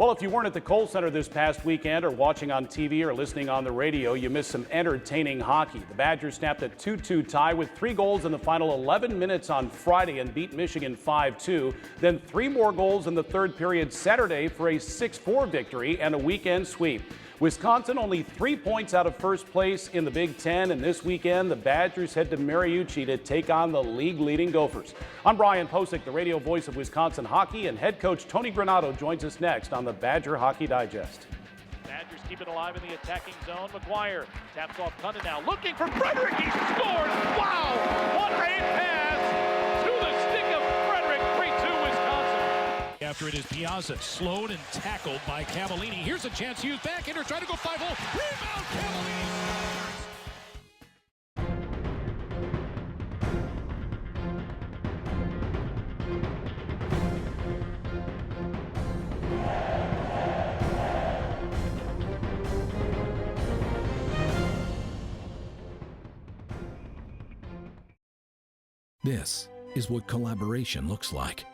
Well, if you weren't at the Kohl Center this past weekend or watching on TV or listening on the radio, you missed some entertaining hockey. The Badgers snapped a 2-2 tie with 3 goals in the final 11 minutes on Friday and beat Michigan 5-2. Then 3 more goals in the third period Saturday for a 6-4 victory and a weekend sweep. Wisconsin only 3 points out of first place in the Big Ten, and this weekend the Badgers head to Mariucci to take on the league-leading Gophers. I'm Brian Posick, the radio voice of Wisconsin hockey, and head coach Tony Granado joins us next on the Badger Hockey Digest. Badgers keep it alive in the attacking zone. McGuire taps off Cunningham now, looking for Frederick. He scores! Wow! What a pass to the stick of Frederick. 3-2 Wisconsin. After it is Piazza, slowed and tackled by Cavallini. Here's a chance to use backhander, try to go 5-hole. Rebound, Cavallini This is what collaboration looks like.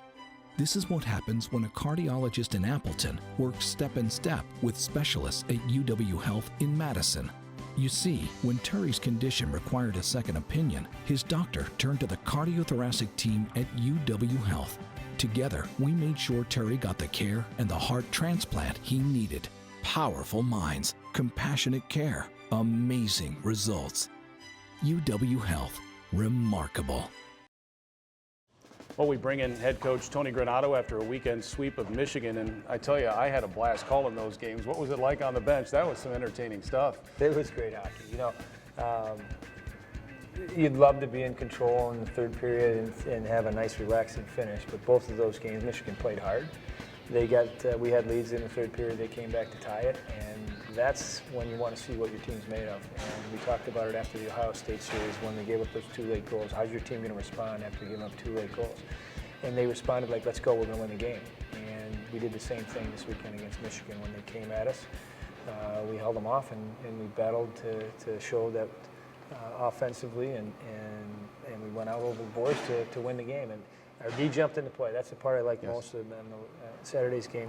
This is what happens when a cardiologist in Appleton works step in step with specialists at UW Health in Madison. You see, when Terry's condition required a second opinion, his doctor turned to the cardiothoracic team at UW Health. Together, we made sure Terry got the care and the heart transplant he needed. Powerful minds, compassionate care, amazing results. UW Health, remarkable. Well, we bring in head coach Tony Granado after a weekend sweep of Michigan, and I tell you, I had a blast calling those games. What was it like on the bench? That was some entertaining stuff. It was great hockey. You know, you'd love to be in control in the third period and have a nice, relaxing finish, but both of those games, Michigan played hard. They got, we had leads in the third period. They came back to tie it, and that's when you want to see what your team's made of. And we talked about it after the Ohio State series when they gave up those 2 late goals. How's your team going to respond after giving up 2 late goals? And they responded like, let's go, we're going to win the game. And we did the same thing this weekend against Michigan when they came at us. We held them off, and we battled to show that offensively, and we went out over the boards to win the game. And our D jumped into play. That's the part I liked most of Saturday's game.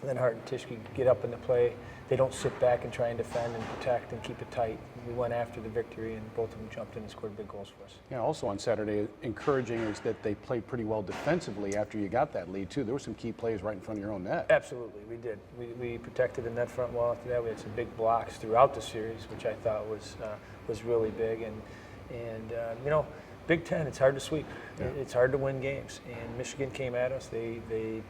And then Hart and Tischke get up into play. They don't sit back and try and defend and protect and keep it tight. We went after the victory, and both of them jumped in and scored big goals for us. Yeah, also on Saturday, encouraging is that they played pretty well defensively after you got that lead, too. There were some key plays right in front of your own net. Absolutely, we did. We protected the net front well after that. We had some big blocks throughout the series, which I thought was really big. And you know, Big Ten, it's hard to sweep. Yeah. It's hard to win games. And Michigan came at us. They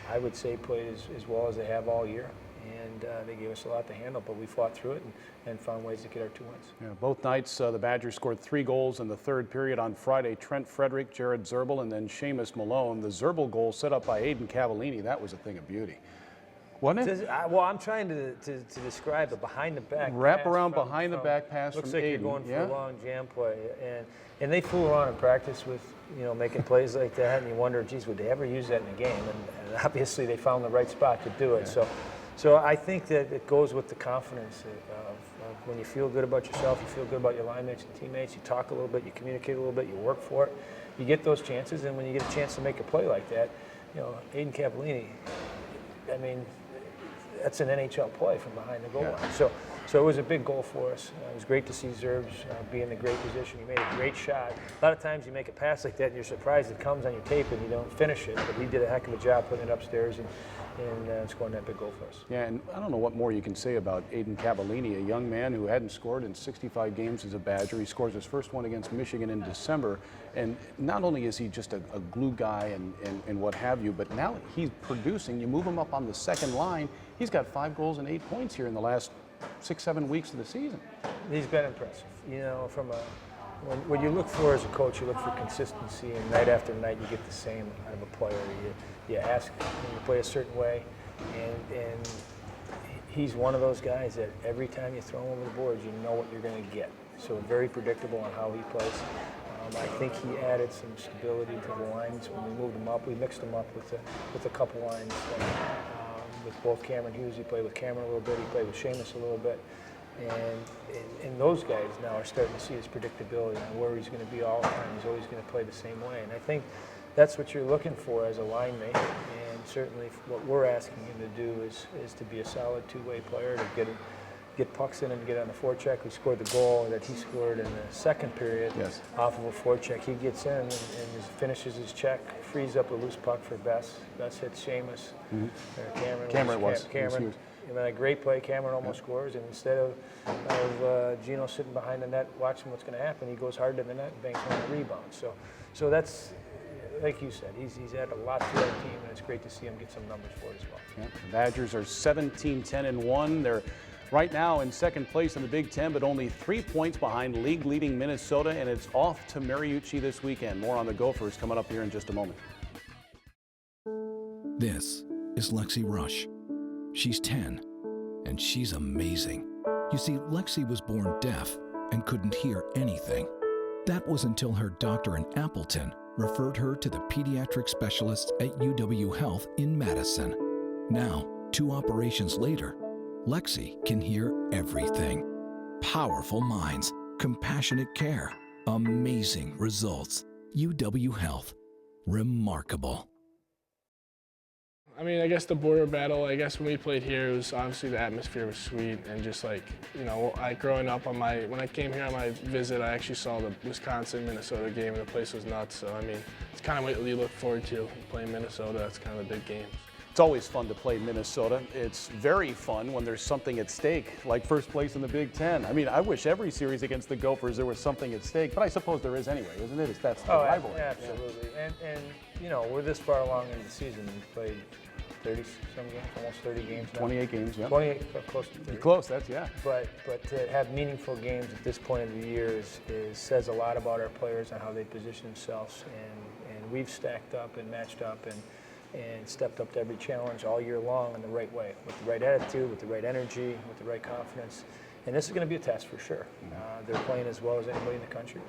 I would say, played as well as they have all year. And they gave us a lot to handle, but we fought through it and found ways to get our 2 wins. Yeah, both nights, the Badgers scored 3 goals in the third period on Friday. Trent Frederick, Jared Zerbel, and then Seamus Malone. The Zerbel goal set up by Aiden Cavallini, that was a thing of beauty. Wasn't it? Well, I'm trying to describe the behind-the-back wrap around behind-the-back pass looks from like Aiden. You're going for a long jam play. And they fool around in practice with, you know, making plays like that, and you wonder, geez, would they ever use that in a game? And obviously they found the right spot to do it. Yeah. So I think that it goes with the confidence of when you feel good about yourself, you feel good about your line mates and teammates, you talk a little bit, you communicate a little bit, you work for it, you get those chances, and when you get a chance to make a play like that, you know, Aiden Cavallini, I mean, that's an NHL play from behind the goal line. So it was a big goal for us. It was great to see Zerbs be in a great position. He made a great shot. A lot of times you make a pass like that and you're surprised it comes on your tape and you don't finish it, but he did a heck of a job putting it upstairs and scoring that big goal for us. Yeah, and I don't know what more you can say about Aiden Cavallini, a young man who hadn't scored in 65 games as a Badger. He scores his first one against Michigan in December, and not only is he just a glue guy and what have you, but now he's producing. You move him up on the second line, he's got 5 goals and 8 points here in the last 6-7 weeks of the season. He's been impressive. You know, what you look for as a coach, you look for consistency, and night after night you get the same out of a player. You ask him to play a certain way, and he's one of those guys that every time you throw him over the boards, you know what you're going to get. So very predictable on how he plays. I think he added some stability to the lines when we moved him up. We mixed him up with a couple lines. With both Cameron Hughes, he played with Cameron a little bit, he played with Seamus a little bit. And those guys now are starting to see his predictability and where he's going to be all the time. He's always going to play the same way. And I think that's what you're looking for as a line mate. And certainly what we're asking him to do is to be a solid two-way player, to get pucks in and get on the forecheck. We scored the goal that he scored in the second period off of a forecheck. He gets in and finishes his check, frees up a loose puck for Bess. Bess hits Seamus. Or Cameron. And then a great play. Cameron almost scores, and instead of Gino sitting behind the net watching what's going to happen, he goes hard to the net and banks on a rebound. So that's, like you said, he's added a lot to our team, and it's great to see him get some numbers for it as well. Yeah, the Badgers are 17-10-1. They're right now in second place in the Big Ten, but only 3 points behind league-leading Minnesota, and it's off to Mariucci this weekend. More on the Gophers coming up here in just a moment. This is Lexi Rush. She's 10, and she's amazing. You see, Lexi was born deaf and couldn't hear anything. That was until her doctor in Appleton referred her to the pediatric specialists at UW Health in Madison. Now, 2 operations later, Lexi can hear everything. Powerful minds, compassionate care, amazing results. UW Health. Remarkable. I mean, I guess the border battle, I guess when we played here, it was obviously the atmosphere was sweet, and just like, you know, growing up when I came here on my visit, I actually saw the Wisconsin-Minnesota game, and the place was nuts. So, I mean, it's kind of what you look forward to, playing Minnesota. That's kind of a big game. It's always fun to play Minnesota. It's very fun when there's something at stake, like first place in the Big Ten. I mean, I wish every series against the Gophers there was something at stake, but I suppose there is anyway, isn't it? That's the rivalry. Absolutely. Yeah. And you know, we're this far along in the season. We've played 30-some games, almost 30 games now. 28 games, yeah. 28, close to 30. Close, that's, yeah. But to have meaningful games at this point of the year says a lot about our players and how they position themselves. And we've stacked up and matched up and stepped up to every challenge all year long in the right way, with the right attitude, with the right energy, with the right confidence. And this is going to be a test for sure. They're playing as well as anybody in the country.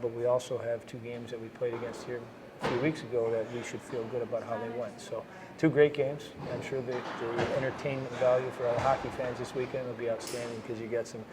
But we also have 2 games that we played against here a few weeks ago that we should feel good about how they went. So 2 great games. I'm sure the entertainment value for our hockey fans this weekend will be outstanding because you got some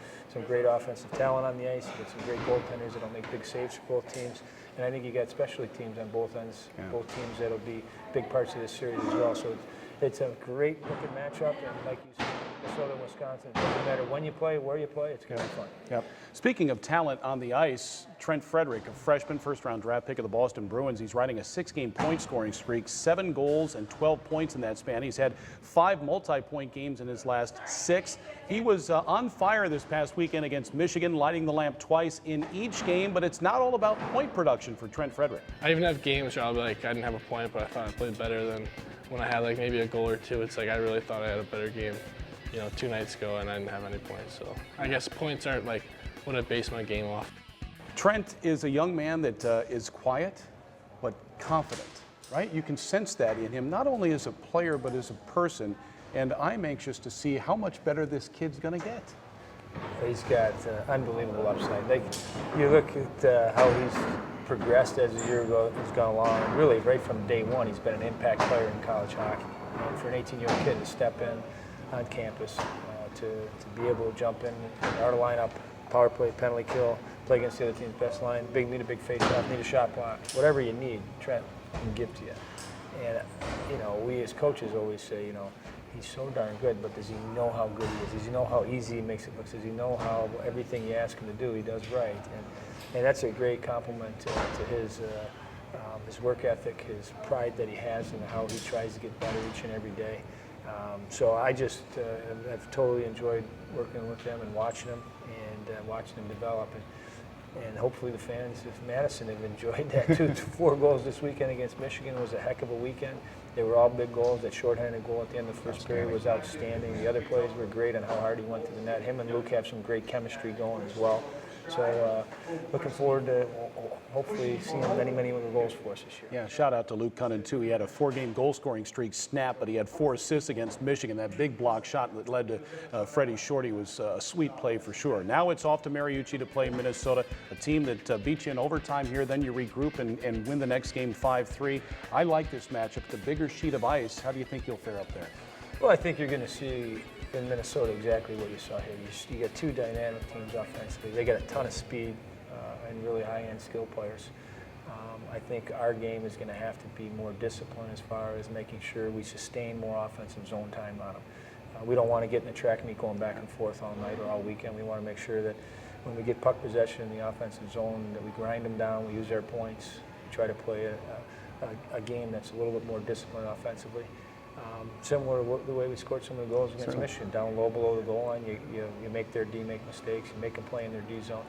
great offensive talent on the ice. You got some great goaltenders that'll make big saves for both teams. And I think you got specialty teams on both ends, both teams that'll be big parts of this series as well. So it's a great looking matchup, and like you said, Minnesota and Wisconsin, it doesn't matter when you play, where you play, it's going to be fun. Yep. Speaking of talent on the ice, Trent Frederick, a freshman, first-round draft pick of the Boston Bruins, he's riding a 6-game point-scoring streak, 7 goals and 12 points in that span. He's had 5 multi-point games in his last 6. He was on fire this past weekend against Michigan, lighting the lamp twice in each game, but it's not all about point production for Trent Frederick. I even have games where I'll be like, I didn't have a point, but I thought I played better than when I had like maybe a goal or 2. It's like I really thought I had a better game, 2 nights ago, and I didn't have any points. So I guess points aren't like what I base my game off. Trent is a young man that is quiet but confident, right? You can sense that in him, not only as a player but as a person, and I'm anxious to see how much better this kid's going to get. He's got unbelievable upside. Like, you look at how he's progressed as the year has gone along, and really right from day one he's been an impact player in college hockey. And for an 18-year-old kid to step in on campus, to be able to jump in our lineup, power play, penalty kill, play against the other team's best line, need a big face-off, need a shot block, whatever you need, Trent can give to you. And we as coaches always say, he's so darn good, but does he know how good he is? Does he know how easy he makes it look? Does he know how everything you ask him to do, he does right? And that's a great compliment to his work ethic, his pride that he has, and how he tries to get better each and every day. So I just have totally enjoyed working with them and watching them develop. And hopefully the fans of Madison have enjoyed that too. 4 goals this weekend against Michigan was a heck of a weekend. They were all big goals. That shorthanded goal at the end of the first period was outstanding. The other plays were great on how hard he went to the net. Him and Luke have some great chemistry going as well. So looking forward to hopefully seeing many, many other goals for us this year. Yeah, shout out to Luke Cunnin, too. He had a 4-game goal-scoring streak snap, but he had 4 assists against Michigan. That big block shot that led to Freddie Shorty was a sweet play for sure. Now it's off to Mariucci to play Minnesota, a team that beat you in overtime here. Then you regroup and win the next game 5-3. I like this matchup. The bigger sheet of ice. How do you think you'll fare up there? Well, I think you're going to see in Minnesota exactly what you saw here. You got 2 dynamic teams offensively. They got a ton of speed and really high-end skill players. I think our game is going to have to be more disciplined as far as making sure we sustain more offensive zone time on them. We don't want to get in the track meet going back and forth all night or all weekend. We want to make sure that when we get puck possession in the offensive zone, that we grind them down, we use our points, try to play a game that's a little bit more disciplined offensively. Similar to the way we scored some of the goals against Michigan, down low below the goal line, you make their D make mistakes, you make them play in their D zone.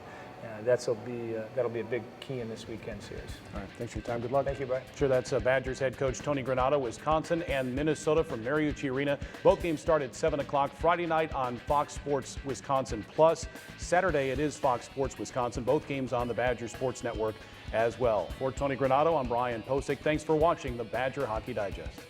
That'll be a big key in this weekend series. All right, thanks for your time. Good luck. Thank you, Brian. Sure, that's Badgers head coach Tony Granado. Wisconsin and Minnesota from Mariucci Arena. Both games start at 7 o'clock Friday night on Fox Sports Wisconsin Plus. Saturday it is Fox Sports Wisconsin. Both games on the Badger Sports Network as well. For Tony Granado, I'm Brian Posick. Thanks for watching the Badger Hockey Digest.